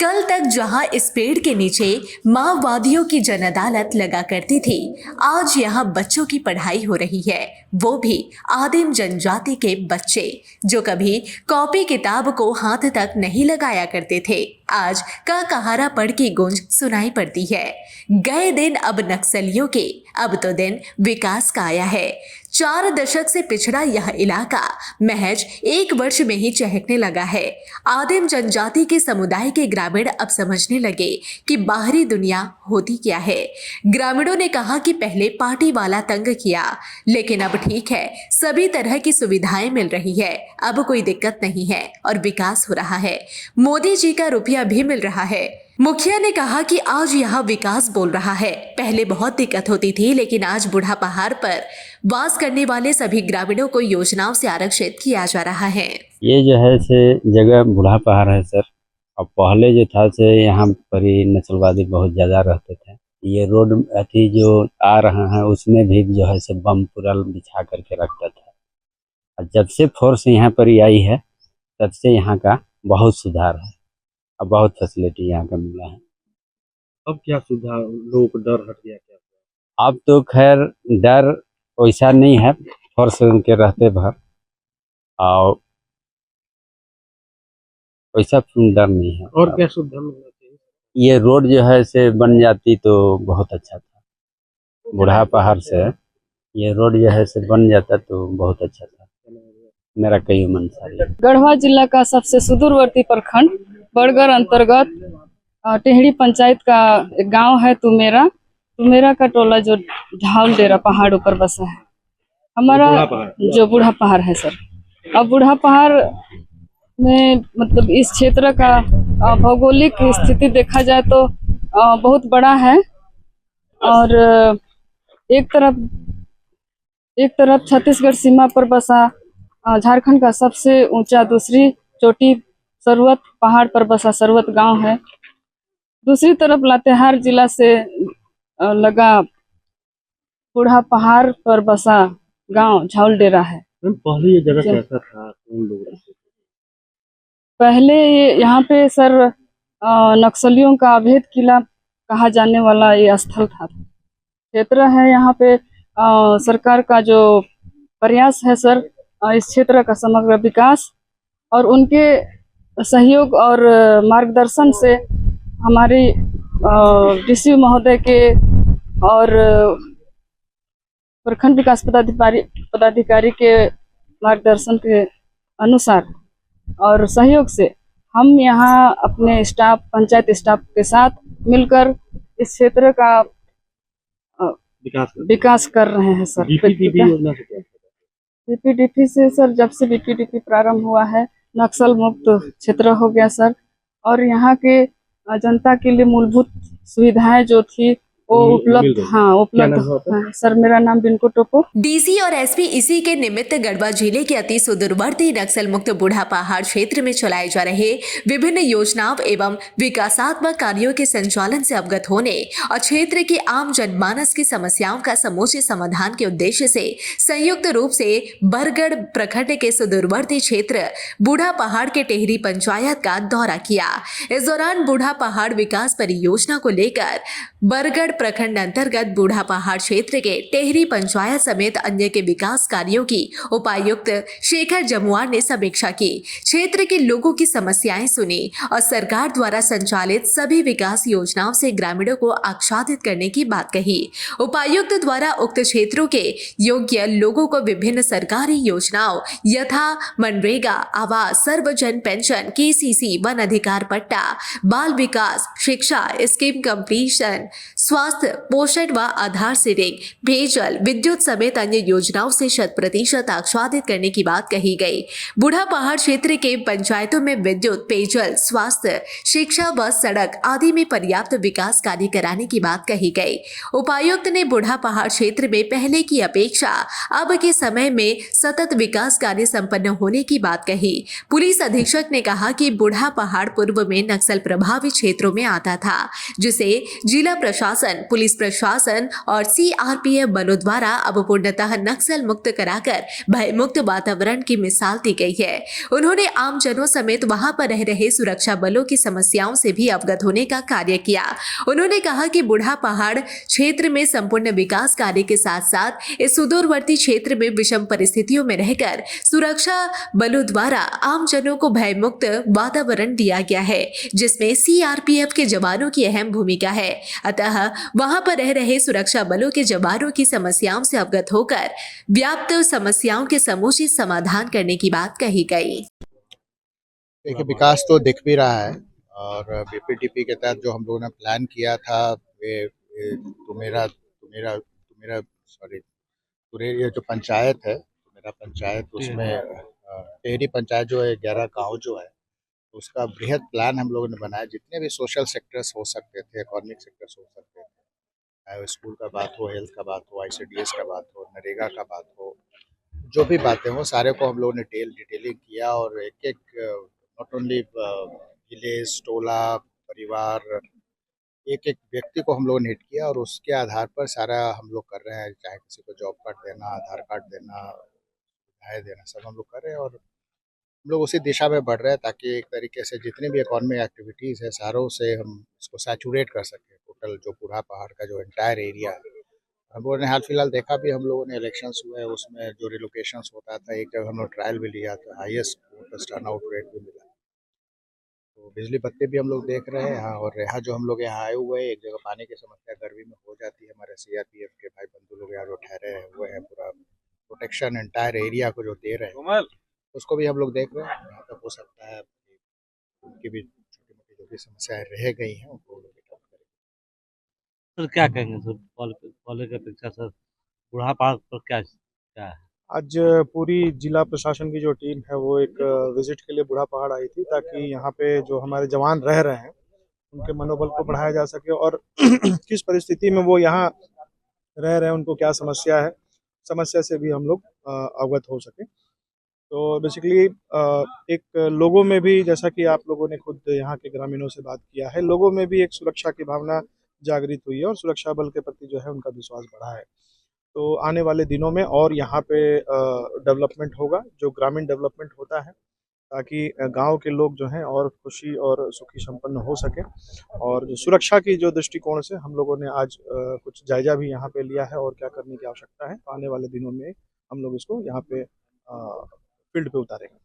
कल तक जहां इस पेड़ के नीचे माओवादियों की जन अदालत लगा करती थी, आज यहां बच्चों की पढ़ाई हो रही है, वो भी आदिम जनजाति के बच्चे जो कभी कॉपी किताब को हाथ तक नहीं लगाया करते थे। आज का कहारा पढ़ की गूंज सुनाई पड़ती है। गए दिन अब नक्सलियों के, अब तो दिन विकास का आया है। 4 दशक से पिछड़ा यह इलाका महज 1 वर्ष में ही चहकने लगा है। आदिम जनजाति के समुदाय के ग्रामीण अब समझने लगे कि बाहरी दुनिया होती क्या है। ग्रामीणों ने कहा कि पहले पार्टी वाला तंग किया, लेकिन अब ठीक है, सभी तरह की सुविधाएं मिल रही है, अब कोई दिक्कत नहीं है और विकास हो रहा है। मोदी जी का रुपया भी मिल रहा है। मुखिया ने कहा कि आज यहाँ विकास बोल रहा है। पहले बहुत दिक्कत होती थी, लेकिन आज बूढ़ा पहाड़ पर वास करने वाले सभी ग्रामीणों को योजनाओं से आरक्षित किया जा रहा है। ये जो है से जगह बूढ़ा पहाड़ है सर। अब पहले जो था से यहाँ पर ही नस्लवादी बहुत ज़्यादा रहते थे। ये रोड अथी जो आ रहा है उसमें भी जो है से बम पूरा बिछा करके रखता था। और जब से फोर्स यहाँ पर ही आई है तब से यहाँ का बहुत सुधार है। अब बहुत फैसिलिटी यहाँ का मिला है। अब क्या सुधार, लोगों को डर हट गया क्या? अब तो खैर डर वैसा नहीं है, फोर्स उनके रहते भर और वैसा डर नहीं है। और क्या सुविधा मिलना चाहिए? ये रोड जो है से बन जाती तो बहुत अच्छा था। बूढ़ा पहाड़ से ये रोड जो है से बन जाता तो बहुत अच्छा था। मेरा कई मनसा है। गढ़वा जिला का सबसे सुदूरवर्ती प्रखंड बड़गर अंतर्गत टेहरी पंचायत का एक गांव है तुमेरा का टोला जो झाउल डेरा पहाड़ ऊपर बसा है हमारा, जो बूढ़ा पहाड़ है सर। अब बूढ़ा पहाड़ में मतलब इस क्षेत्र का भौगोलिक स्थिति देखा जाए तो बहुत बड़ा है और एक तरफ छत्तीसगढ़ सीमा पर बसा झारखंड का सबसे ऊंचा दूसरी चोटी सरवत पहाड़ पर बसा सरवत गांव है। दूसरी तरफ लातेहार जिला से लगा बूढ़ा पहाड़ पर बसा गांव झाउल डेरा है। पहले ये जगह कैसा था, कौन लोग रहते थे? पहले यहाँ पे सर नक्सलियों का अभेद किला कहा जाने वाला ये स्थल था, क्षेत्र है। यहाँ पे सरकार का जो प्रयास है सर, इस क्षेत्र का समग्र विकास और उनके सहयोग और मार्गदर्शन से हमारे डीसी महोदय के और प्रखंड विकास पदाधिकारी के मार्गदर्शन के अनुसार और सहयोग से हम यहाँ अपने स्टाफ, पंचायत स्टाफ के साथ मिलकर इस क्षेत्र का विकास कर रहे हैं सर। बीपीडीपी से सर, जब से बीपीडीपी प्रारंभ हुआ है नक्सल मुक्त क्षेत्र हो गया सर, और यहाँ के जनता के लिए मूलभूत सुविधाएं जो थी वो उपलब्ध हाँ सर। मेरा नाम बिनको टोपो। डीसी और एसपी इसी के निमित्त गढ़वा जिले के अति सुदूरवर्ती नक्सल मुक्त बूढ़ा पहाड़ क्षेत्र में चलाए जा रहे विभिन्न योजनाओं एवं विकासात्मक कार्यों के संचालन से अवगत होने और क्षेत्र के आम जनमानस की समस्याओं का समूचे समाधान के उद्देश्य से संयुक्त रूप से बरगढ़ प्रखंड के सुदूरवर्ती क्षेत्र बूढ़ा पहाड़ के टेहरी पंचायत का दौरा किया। इस दौरान बूढ़ा पहाड़ विकास परियोजना को लेकर बरगढ़ प्रखंड अंतर्गत बूढ़ा पहाड़ क्षेत्र के टेहरी पंचायत समेत अन्य के विकास कार्यों की उपायुक्त शेखर जमुआर ने समीक्षा की। क्षेत्र के लोगों की समस्याएं सुनी और सरकार द्वारा संचालित सभी विकास योजनाओं से ग्रामीणों को आच्छादित करने की बात कही। उपायुक्त द्वारा उक्त क्षेत्रों के योग्य लोगों को विभिन्न सरकारी योजनाओं यथा मनरेगा, आवास, सर्वजन पेंशन, केसीसी, वन अधिकार पट्टा, बाल विकास, शिक्षा स्कीम कंप्लीशन, स्वास्थ्य, पोषण व आधार सीडिंग, पेयजल, विद्युत समेत अन्य योजनाओं से 100% आच्छादित करने की बात कही गई। बूढ़ा पहाड़ क्षेत्र के पंचायतों में विद्युत, पेयजल, स्वास्थ्य, शिक्षा व सड़क आदि में पर्याप्त विकास कार्य कराने की बात कही गई। उपायुक्त ने बूढ़ा पहाड़ क्षेत्र में पहले की अपेक्षा अब के समय में सतत विकास कार्य संपन्न होने की बात कही। पुलिस अधीक्षक ने कहा कि बूढ़ा पहाड़ पूर्व में नक्सल प्रभावित क्षेत्रों में आता था, जिसे जिला प्रशासन प्रशासन, पुलिस प्रशासन और सीआरपीएफ बलों द्वारा अब पूर्णतः नक्सल मुक्त कराकर भयमुक्त वातावरण की मिसाल दी गई है। उन्होंने आम जनों समेत वहां पर रह रहे सुरक्षा बलों की समस्याओं से भी अवगत होने का कार्य किया। उन्होंने कहा कि बूढ़ा पहाड़ क्षेत्र में संपूर्ण विकास कार्य के साथ साथ इस सुदूरवर्ती क्षेत्र में विषम परिस्थितियों में रहकर सुरक्षा बलों द्वारा आम जनों को भयमुक्त वातावरण दिया गया है, जिसमें सीआरपीएफ के जवानों की अहम भूमिका है। अतः वहां पर रह रहे सुरक्षा बलों के जवानों की समस्याओं से अवगत होकर व्याप्त समस्याओं के समुचित समाधान करने की बात कही गई। देखिए, विकास तो दिख भी रहा है और बीपीटीपी के तहत जो हम लोगों ने प्लान किया था, ये ये जो पंचायत है, मेरा पंचायत, उसमें टेहरी पंचायत जो है, 11 गांव जो है, उसका बृहद प्लान हम लोगों ने बनाया। जितने भी सोशल सेक्टर्स हो सकते थे, इकोनॉमिक सेक्टर्स हो सकते थे, चाहे वो स्कूल का बात हो, हेल्थ का बात हो, आईसीडीएस का बात हो, नरेगा का बात हो, जो भी बातें हो, सारे को हम लोगों ने डिटेलिंग किया और एक एक नॉट ओनली विलेज, टोला, परिवार, एक एक व्यक्ति को हम लोगों ने हिट किया और उसके आधार पर सारा हम लोग कर रहे हैं। चाहे किसी को जॉब कार्ड देना, आधार कार्ड देना, सुविधाएं देना, सब हम लोग कर रहे हैं और हम लोग उसी दिशा में बढ़ रहे हैं ताकि एक तरीके से जितनी भी इकोनॉमिक एक्टिविटीज़ है, सारों से हम इसको सैचुरेट कर सकें। टोटल जो बूढ़ा पहाड़ का जो एंटायर एरिया है, हम लोगों ने हाल फिलहाल देखा भी, हम लोगों ने इलेक्शंस हुए उसमें जो रिलोकेशंस होता था, एक जगह हम लोग ट्रायल भी लिया था, हाईएस्ट टर्नआउट रेट भी मिला। तो बिजली बत्ती भी हम लोग देख रहे हैं यहाँ, और यहाँ जो हम लोग यहाँ आए हुए हैं, एक जगह पानी की समस्या गर्मी में हो जाती है। हमारे सीआरपीएफ के भाई बंधु लोग यहाँ जो ठहरे हुए हैं, पूरा प्रोटेक्शन एंटायर एरिया को जो दे रहे हैं, उसको भी हम लोग देख रहे हैं। यहाँ तक हो सकता है कि उनकी भी छोटी मोटी जो भी समस्याएं रह गई हैं, उनको हम लोग भी कम करें। सर क्या कहेंगे सर, पहले की अपेक्षा सर बूढ़ा पहाड़ पर क्या क्या है? आज पूरी जिला प्रशासन की जो टीम है वो एक विजिट के लिए बूढ़ा पहाड़ आई थी, ताकि यहाँ पे जो हमारे जवान रह रहे हैं उनके मनोबल को बढ़ाया जा सके और किस परिस्थिति में वो यहाँ रह रहे हैं, उनको क्या समस्या है, समस्या से भी हम लोग अवगत हो सके। तो बेसिकली एक लोगों में भी, जैसा कि आप लोगों ने खुद यहाँ के ग्रामीणों से बात किया है, लोगों में भी एक सुरक्षा की भावना जागृत हुई है और सुरक्षा बल के प्रति जो है उनका विश्वास बढ़ा है। तो आने वाले दिनों में और यहाँ पे डेवलपमेंट होगा, जो ग्रामीण डेवलपमेंट होता है, ताकि गांव के लोग जो हैं और खुशी और सुखी संपन्न हो सके। और जो सुरक्षा की जो दृष्टिकोण से हम लोगों ने आज कुछ जायजा भी यहाँ पे लिया है और क्या करने की आवश्यकता है, तो आने वाले दिनों में हम लोग इसको यहाँ पे फील्ड पे उतारेंगे।